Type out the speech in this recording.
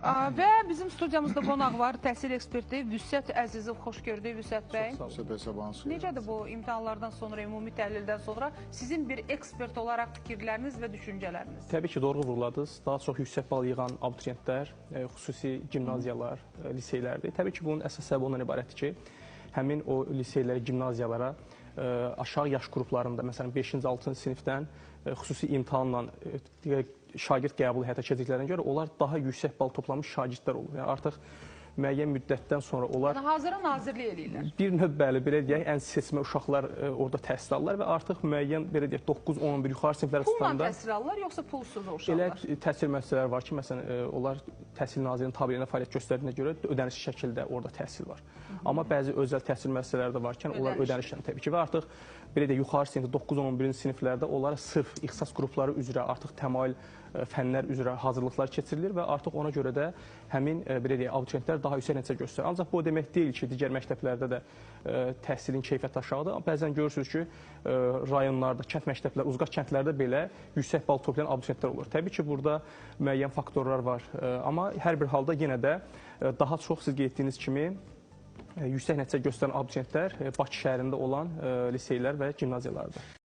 Və bizim studiyamızda qonaq var, təhsil eksperti Vüsət Əzizov. Xoş gördük Vüsət bəy. Necədir bu imtahanlardan sonra, ümumi təhlildən sonra sizin bir ekspert olaraq fikirləriniz və düşüncələriniz? Təbii ki, doğru vurguladınız. Daha çox yüksək bal yığan abituriyentlər, xüsusi gimnaziyalar, liseylərdir. Təbii ki, bunun əsas səbəbi ondan ibarətdir ki, həmin o liseylərə, gimnaziyalara aşağı yaş qruplarında, məsələn 5-ci, 6-cı sinifdən xüsusi imtahanla şagird qəbulu həyata keçirdiklərinə görə onlar daha yüksək bal toplamış şagirdlər olur. Yəni artıq müəyyən müddətdən sonra onlar hazıra nazirlik eləyirlər. Bir növ bəli, belə deyək, ən seçmə uşaqlar orada təhsil alırlar və artıq müəyyən belə deyək 9, 10, 11 yuxarı siniflərə tutanda pulla təhsil alırlar yoxsa pulsuz o uşaqlar? Elə təhsil müəssisələri var ki, məsələn onlar Təhsil Nazirliyinin tabeliyində fəaliyyət göstərdiyinə görə ödənişli şəkildə orada təhsil var. Amma bəzi özəl təhsil müəssisələri də varkən onlar ödənişlə təbii ki və artıq belə deyək yuxarı sinifdə 9, 10, 11-ci siniflərdə onlara sırf ixtisas qrupları üzrə artıq təmayül fənlər üzrə hazırlıqlar keçirilir və artıq ona görə də həmin belə deyək abituriyentlər daha yüksək nəticə göstərir. Ancaq bu o demək deyil ki, digər məktəblərdə də təhsilin keyfiyyəti aşağıdır. Bəzən görürsünüz ki, rayonlarda, kənd məktəblər, uzaq kəndlərdə belə yüksək bal toplayan abituriyentlər olur. Təbii ki, burada müəyyən faktorlar var. Amma hər bir halda yenə də daha çox siz qeyd etdiyiniz kimi yüksək nəticə göstərən abituriyentlər Bakı şəhərində olan liseylər və gimnaziyalardır.